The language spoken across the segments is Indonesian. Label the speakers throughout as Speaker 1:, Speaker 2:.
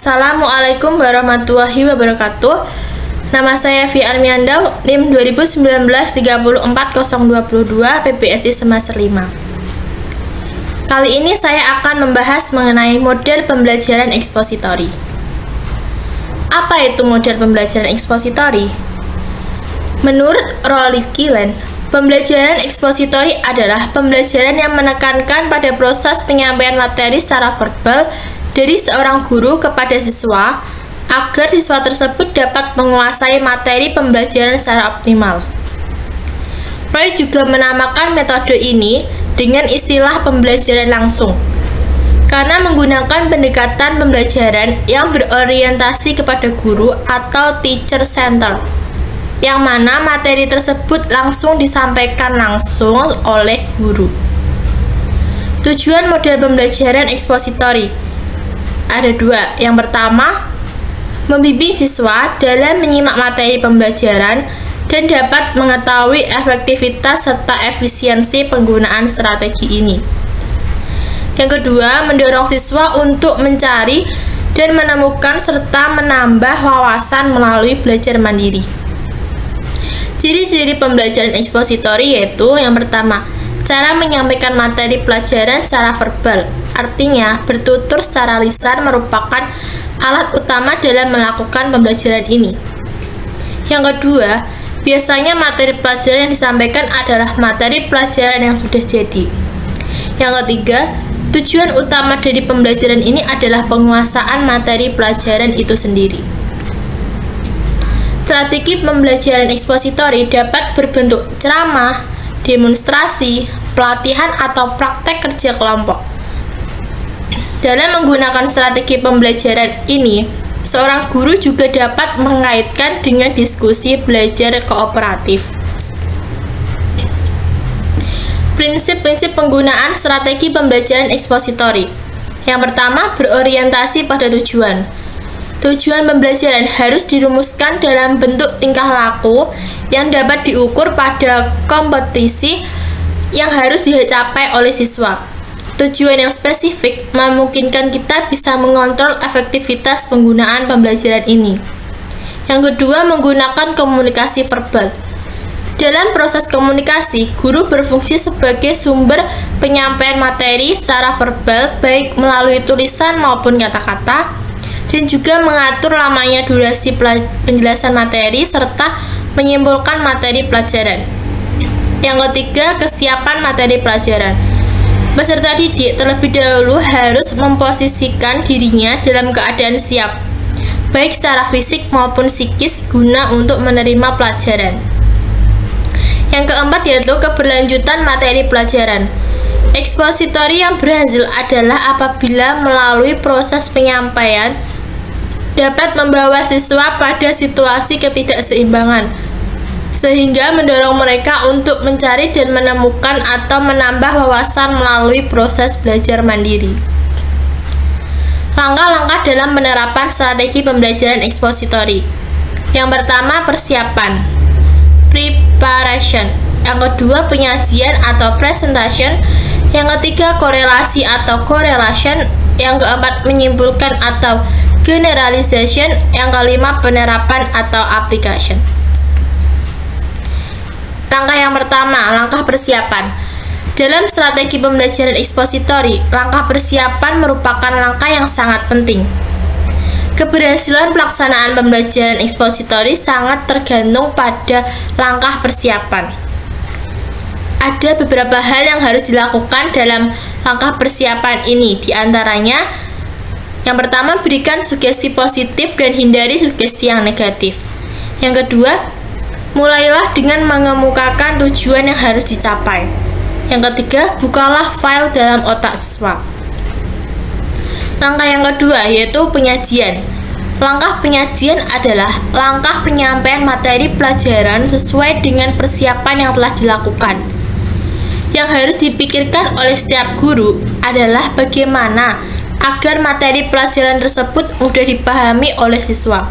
Speaker 1: Assalamualaikum warahmatullahi wabarakatuh. Nama saya Vi Armiandau, NIM 2019-34022 PPSI semester 5. Kali ini saya akan membahas mengenai model pembelajaran ekspositori. Apa itu model pembelajaran ekspositori? Menurut Rolly Killen, pembelajaran ekspositori adalah pembelajaran yang menekankan pada proses penyampaian materi secara verbal dari seorang guru kepada siswa agar siswa tersebut dapat menguasai materi pembelajaran secara optimal. Roy juga menamakan metode ini dengan istilah pembelajaran langsung karena menggunakan pendekatan pembelajaran yang berorientasi kepada guru atau teacher center, yang mana materi tersebut langsung disampaikan langsung oleh guru. Tujuan model pembelajaran ekspositori ada dua. Yang pertama, membimbing siswa dalam menyimak materi pembelajaran dan dapat mengetahui efektivitas serta efisiensi penggunaan strategi ini. Yang kedua, mendorong siswa untuk mencari dan menemukan serta menambah wawasan melalui belajar mandiri. Ciri-ciri pembelajaran ekspositori yaitu yang pertama, cara menyampaikan materi pelajaran secara verbal. Artinya, bertutur secara lisan merupakan alat utama dalam melakukan pembelajaran ini. Yang kedua, biasanya materi pelajaran yang disampaikan adalah materi pelajaran yang sudah jadi. Yang ketiga, tujuan utama dari pembelajaran ini adalah penguasaan materi pelajaran itu sendiri. Strategi pembelajaran ekspositori dapat berbentuk ceramah, demonstrasi, pelatihan, atau praktek kerja kelompok. Dalam menggunakan strategi pembelajaran ini, seorang guru juga dapat mengaitkan dengan diskusi belajar kooperatif. Prinsip-prinsip penggunaan strategi pembelajaran ekspositori. Yang pertama, berorientasi pada tujuan. Tujuan pembelajaran harus dirumuskan dalam bentuk tingkah laku yang dapat diukur pada kompetisi yang harus dicapai oleh siswa. Tujuan yang spesifik memungkinkan kita bisa mengontrol efektivitas penggunaan pembelajaran ini. Yang kedua, menggunakan komunikasi verbal. Dalam proses komunikasi, guru berfungsi sebagai sumber penyampaian materi secara verbal, baik melalui tulisan maupun kata-kata, dan juga mengatur lamanya durasi penjelasan materi serta menyimpulkan materi pelajaran. Yang ketiga, kesiapan materi pelajaran. Peserta didik terlebih dahulu harus memposisikan dirinya dalam keadaan siap, baik secara fisik maupun psikis, guna untuk menerima pelajaran. Yang keempat yaitu keberlanjutan materi pelajaran. Ekspositori yang berhasil adalah apabila melalui proses penyampaian dapat membawa siswa pada situasi ketidakseimbangan, sehingga mendorong mereka untuk mencari dan menemukan atau menambah wawasan melalui proses belajar mandiri. Langkah-langkah dalam penerapan strategi pembelajaran ekspositori. Yang pertama, persiapan, preparation. Yang kedua, penyajian atau presentation. Yang ketiga, korelasi atau correlation. Yang keempat, menyimpulkan atau generalization. Yang kelima, penerapan atau application. Langkah yang pertama, langkah persiapan. Dalam strategi pembelajaran ekspositori, langkah persiapan merupakan langkah yang sangat penting. Keberhasilan pelaksanaan pembelajaran ekspositori sangat tergantung pada langkah persiapan. Ada beberapa hal yang harus dilakukan dalam langkah persiapan ini, di antaranya yang pertama, berikan sugesti positif dan hindari sugesti yang negatif. Yang kedua, mulailah dengan mengemukakan tujuan yang harus dicapai. Yang ketiga, bukalah file dalam otak siswa. Langkah yang kedua yaitu penyajian. Langkah penyajian adalah langkah penyampaian materi pelajaran sesuai dengan persiapan yang telah dilakukan. Yang harus dipikirkan oleh setiap guru adalah bagaimana agar materi pelajaran tersebut mudah dipahami oleh siswa.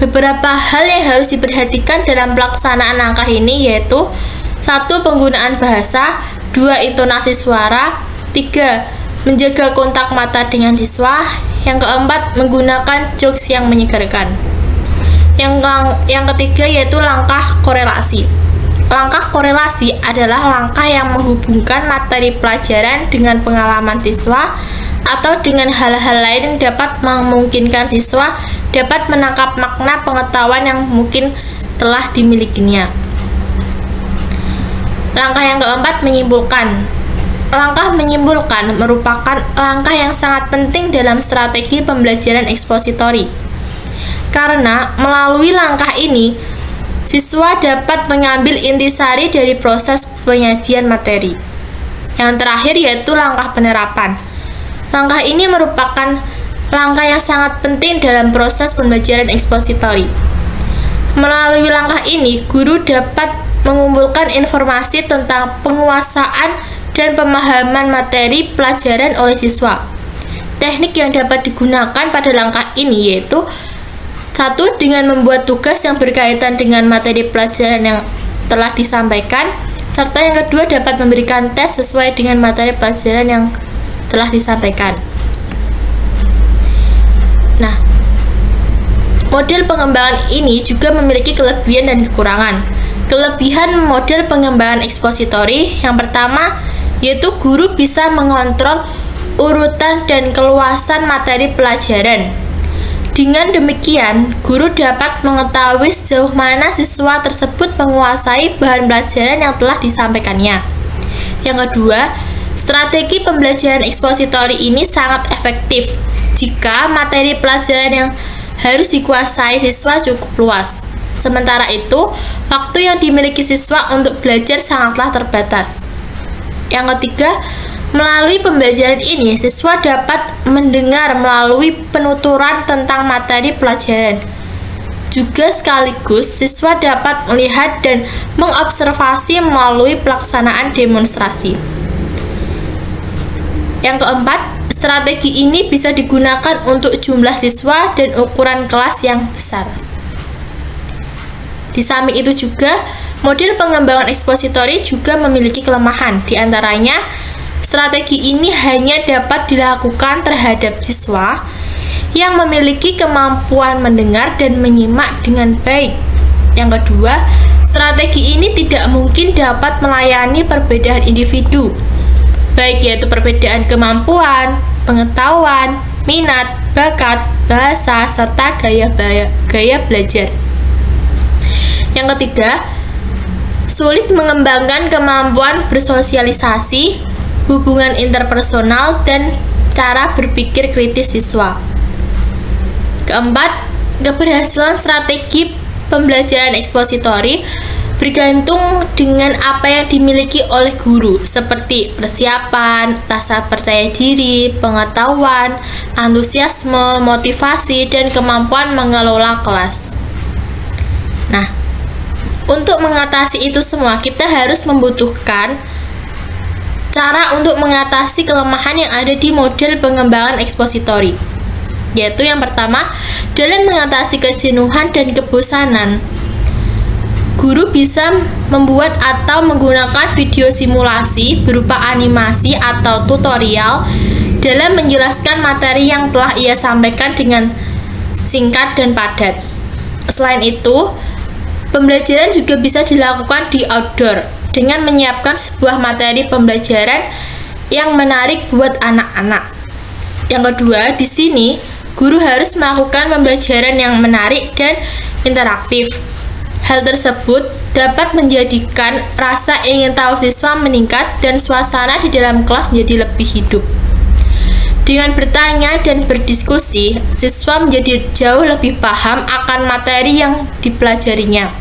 Speaker 1: Beberapa hal yang harus diperhatikan dalam pelaksanaan langkah ini yaitu 1. Penggunaan bahasa, 2. Intonasi suara, 3. Menjaga kontak mata dengan siswa, Yang keempat, menggunakan jokes yang menyegarkan. Yang ketiga yaitu langkah korelasi. Langkah korelasi adalah langkah yang menghubungkan materi pelajaran dengan pengalaman siswa atau dengan hal-hal lain yang dapat memungkinkan siswa dapat menangkap makna pengetahuan yang mungkin telah dimilikinya. Langkah yang keempat, menyimpulkan. Langkah menyimpulkan merupakan langkah yang sangat penting dalam strategi pembelajaran ekspositori. Karena melalui langkah ini, siswa dapat mengambil intisari dari proses penyajian materi. Yang terakhir yaitu langkah penerapan. Langkah ini merupakan langkah yang sangat penting dalam proses pembelajaran ekspositori. Melalui langkah ini, guru dapat mengumpulkan informasi tentang penguasaan dan pemahaman materi pelajaran oleh siswa. Teknik yang dapat digunakan pada langkah ini yaitu: 1. Dengan membuat tugas yang berkaitan dengan materi pelajaran yang telah disampaikan, serta yang kedua dapat memberikan tes sesuai dengan materi pelajaran yang telah disampaikan. Nah, model pengembangan ini juga memiliki kelebihan dan kekurangan. Kelebihan model pengembangan ekspositori yang pertama yaitu guru bisa mengontrol urutan dan keluasan materi pelajaran. Dengan demikian, guru dapat mengetahui sejauh mana siswa tersebut menguasai bahan pelajaran yang telah disampaikannya. Yang kedua, strategi pembelajaran ekspositori ini sangat efektif jika materi pelajaran yang harus dikuasai siswa cukup luas. Sementara itu, waktu yang dimiliki siswa untuk belajar sangatlah terbatas. Yang ketiga, melalui pembelajaran ini, siswa dapat mendengar melalui penuturan tentang materi pelajaran. Juga sekaligus, siswa dapat melihat dan mengobservasi melalui pelaksanaan demonstrasi. Yang keempat, strategi ini bisa digunakan untuk jumlah siswa dan ukuran kelas yang besar. Di samping itu juga, model pengembangan ekspositori juga memiliki kelemahan, di antaranya strategi ini hanya dapat dilakukan terhadap siswa yang memiliki kemampuan mendengar dan menyimak dengan baik. Yang kedua, strategi ini tidak mungkin dapat melayani perbedaan individu, baik yaitu perbedaan kemampuan, pengetahuan, minat, bakat, bahasa, serta gaya belajar. Yang ketiga, sulit mengembangkan kemampuan bersosialisasi, hubungan interpersonal, dan cara berpikir kritis siswa. Keempat, keberhasilan strategi pembelajaran ekspositori bergantung dengan apa yang dimiliki oleh guru, seperti persiapan, rasa percaya diri, pengetahuan, antusiasme, motivasi, dan kemampuan mengelola kelas. Nah, untuk mengatasi itu semua, kita harus membutuhkan cara untuk mengatasi kelemahan yang ada di model pengembangan ekspositori, yaitu yang pertama, dalam mengatasi kejenuhan dan kebosanan, guru bisa membuat atau menggunakan video simulasi berupa animasi atau tutorial dalam menjelaskan materi yang telah ia sampaikan dengan singkat dan padat. Selain itu, pembelajaran juga bisa dilakukan di outdoor dengan menyiapkan sebuah materi pembelajaran yang menarik buat anak-anak. Yang kedua, di sini guru harus melakukan pembelajaran yang menarik dan interaktif. Hal tersebut dapat menjadikan rasa ingin tahu siswa meningkat dan suasana di dalam kelas menjadi lebih hidup. Dengan bertanya dan berdiskusi, siswa menjadi jauh lebih paham akan materi yang dipelajarinya.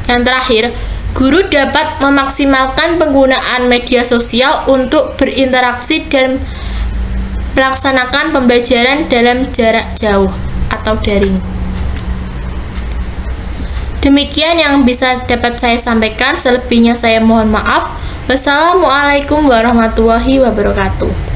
Speaker 1: Yang terakhir, guru dapat memaksimalkan penggunaan media sosial untuk berinteraksi dan melaksanakan pembelajaran dalam jarak jauh atau daring. Demikian yang bisa dapat saya sampaikan, selebihnya saya mohon maaf. Wassalamualaikum warahmatullahi wabarakatuh.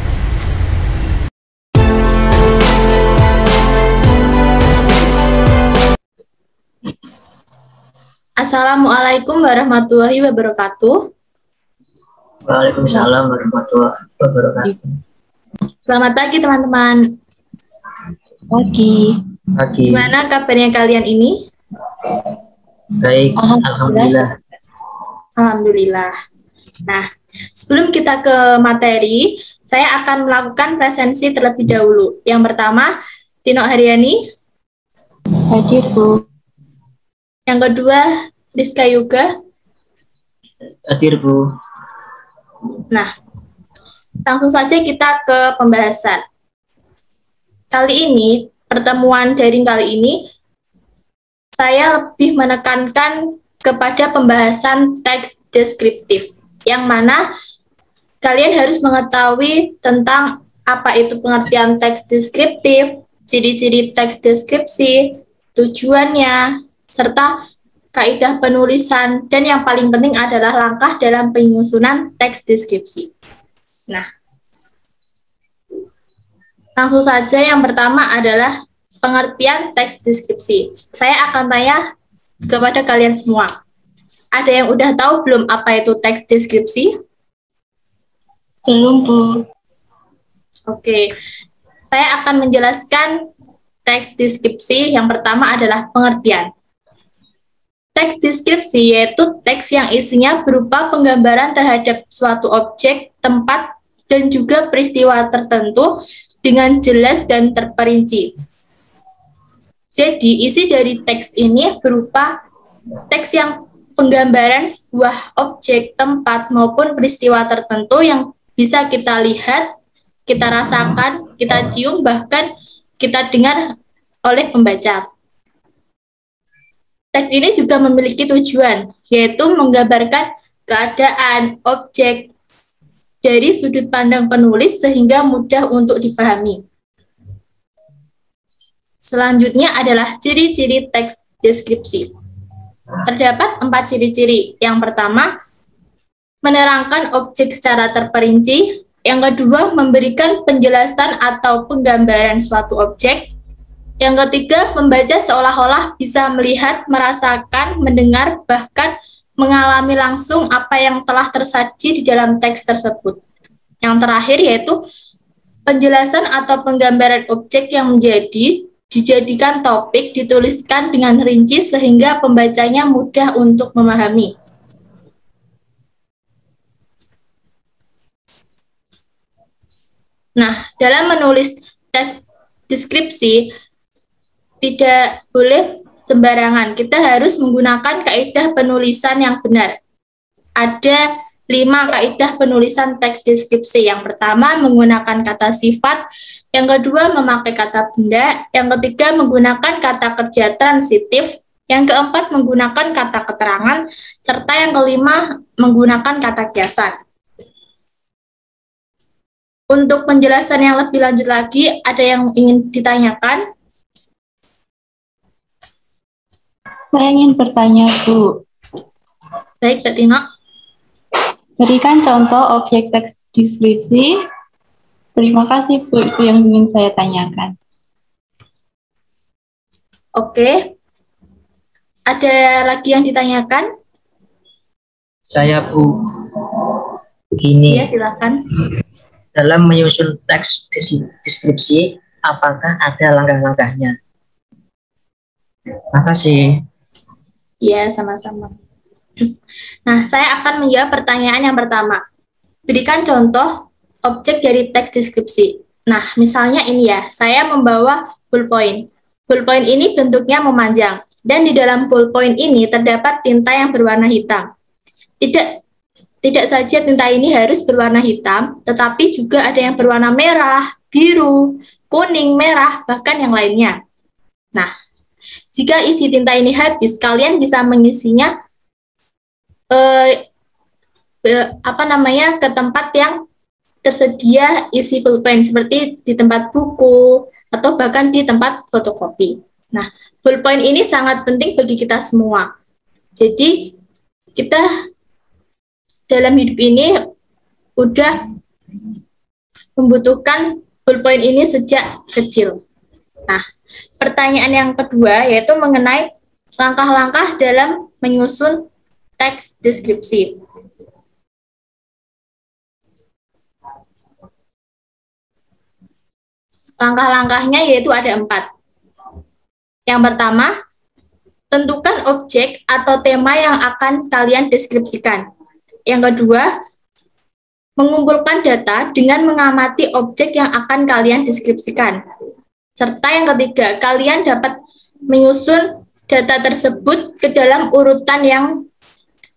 Speaker 1: Assalamualaikum warahmatullahi wabarakatuh.
Speaker 2: Waalaikumsalam warahmatullahi wabarakatuh.
Speaker 1: Selamat pagi teman-teman.
Speaker 2: Pagi.
Speaker 3: Pagi.
Speaker 1: Gimana kabarnya kalian ini?
Speaker 3: Baik, alhamdulillah.
Speaker 1: Alhamdulillah. Nah, sebelum kita ke materi, saya akan melakukan presensi terlebih dahulu. Yang pertama, Tino Haryani.
Speaker 2: Hadir, Bu.
Speaker 1: Yang kedua, Rizka Yuga.
Speaker 3: Hadir, Bu.
Speaker 1: Nah, langsung saja kita ke pembahasan. Kali ini, pertemuan daring kali ini, saya lebih menekankan kepada pembahasan teks deskriptif, yang mana kalian harus mengetahui tentang apa itu pengertian teks deskriptif, ciri-ciri teks deskripsi, tujuannya, serta kaidah penulisan, dan yang paling penting adalah langkah dalam penyusunan teks deskripsi. Nah, langsung saja yang pertama adalah pengertian teks deskripsi. Saya akan tanya kepada kalian semua. Ada yang udah tahu belum apa itu teks deskripsi?
Speaker 2: Belum, Bu.
Speaker 1: Oke, saya akan menjelaskan teks deskripsi. Yang pertama adalah pengertian. Teks deskripsi yaitu teks yang isinya berupa penggambaran terhadap suatu objek, tempat, dan juga peristiwa tertentu dengan jelas dan terperinci. Jadi, isi dari teks ini berupa teks yang penggambaran sebuah objek, tempat, maupun peristiwa tertentu yang bisa kita lihat, kita rasakan, kita cium, bahkan kita dengar oleh pembaca. Teks ini juga memiliki tujuan, yaitu menggambarkan keadaan objek dari sudut pandang penulis sehingga mudah untuk dipahami. Selanjutnya adalah ciri-ciri teks deskripsi. Terdapat 4 ciri-ciri. Yang pertama, menerangkan objek secara terperinci. Yang kedua, memberikan penjelasan atau penggambaran suatu objek. Yang ketiga, membaca seolah-olah bisa melihat, merasakan, mendengar, bahkan mengalami langsung apa yang telah tersaji di dalam teks tersebut. Yang terakhir yaitu penjelasan atau penggambaran objek yang dijadikan topik, dituliskan dengan rinci sehingga pembacanya mudah untuk memahami. Nah, dalam menulis teks deskripsi, tidak boleh sembarangan. Kita harus menggunakan kaidah penulisan yang benar. Ada 5 kaidah penulisan teks deskripsi. Yang pertama, menggunakan kata sifat. Yang kedua, memakai kata benda. Yang ketiga, menggunakan kata kerja transitif. Yang keempat, menggunakan kata keterangan. Serta yang kelima, menggunakan kata kiasan. Untuk penjelasan yang lebih lanjut lagi, ada yang ingin ditanyakan?
Speaker 2: Saya ingin bertanya, Bu.
Speaker 1: Baik, Mbak Tino.
Speaker 2: Berikan contoh objek teks deskripsi. Terima kasih, Bu. Itu yang ingin saya tanyakan.
Speaker 1: Oke. Ada lagi yang ditanyakan?
Speaker 3: Saya, Bu. Begini.
Speaker 1: Ya, silakan.
Speaker 3: Dalam menyusun teks deskripsi, apakah ada langkah-langkahnya? Makasih.
Speaker 1: Iya, sama-sama. Nah, saya akan menjawab pertanyaan yang pertama. Berikan contoh objek dari teks deskripsi. Nah, misalnya ini ya, saya membawa ballpoint. Ballpoint ini bentuknya memanjang, dan di dalam ballpoint ini terdapat tinta yang berwarna hitam. Tidak saja tinta ini harus berwarna hitam, tetapi juga ada yang berwarna merah, biru, kuning, merah, bahkan yang lainnya. Nah, jika isi tinta ini habis, kalian bisa mengisinya ke tempat yang tersedia isi pulpen, seperti di tempat buku atau bahkan di tempat fotokopi. Nah, pulpen ini sangat penting bagi kita semua. Jadi, kita dalam hidup ini udah membutuhkan pulpen ini sejak kecil. Nah, pertanyaan yang kedua yaitu mengenai langkah-langkah dalam menyusun teks deskripsi. Langkah-langkahnya yaitu ada 4. Yang pertama, tentukan objek atau tema yang akan kalian deskripsikan. Yang kedua, mengumpulkan data dengan mengamati objek yang akan kalian deskripsikan. Serta yang ketiga, kalian dapat menyusun data tersebut ke dalam urutan yang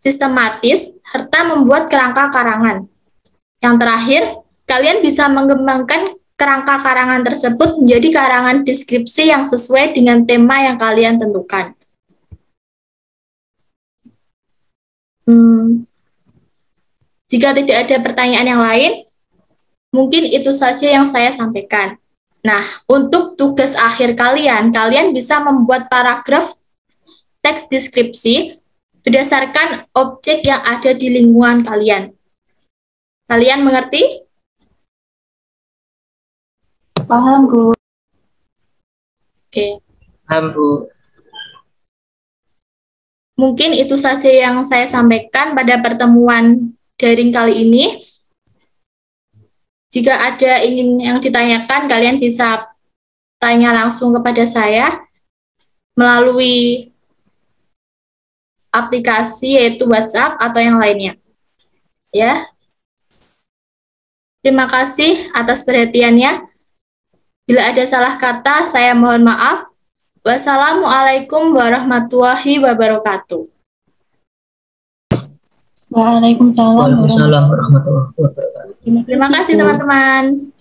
Speaker 1: sistematis, serta membuat kerangka karangan. Yang terakhir, kalian bisa mengembangkan kerangka karangan tersebut menjadi karangan deskripsi yang sesuai dengan tema yang kalian tentukan. Jika tidak ada pertanyaan yang lain, mungkin itu saja yang saya sampaikan. Nah, untuk tugas akhir kalian, kalian bisa membuat paragraf teks deskripsi berdasarkan objek yang ada di lingkungan kalian. Kalian mengerti?
Speaker 2: Paham, Bu.
Speaker 1: Oke.
Speaker 3: Paham, Bu.
Speaker 1: Mungkin itu saja yang saya sampaikan pada pertemuan daring kali ini. Jika ada yang ditanyakan, kalian bisa tanya langsung kepada saya melalui aplikasi yaitu WhatsApp atau yang lainnya. Ya. Terima kasih atas perhatiannya. Bila ada salah kata, saya mohon maaf. Wassalamualaikum warahmatullahi wabarakatuh.
Speaker 2: Waalaikumsalam.
Speaker 3: Waalaikumsalam warahmatullahi wabarakatuh.
Speaker 1: Terima kasih teman-teman.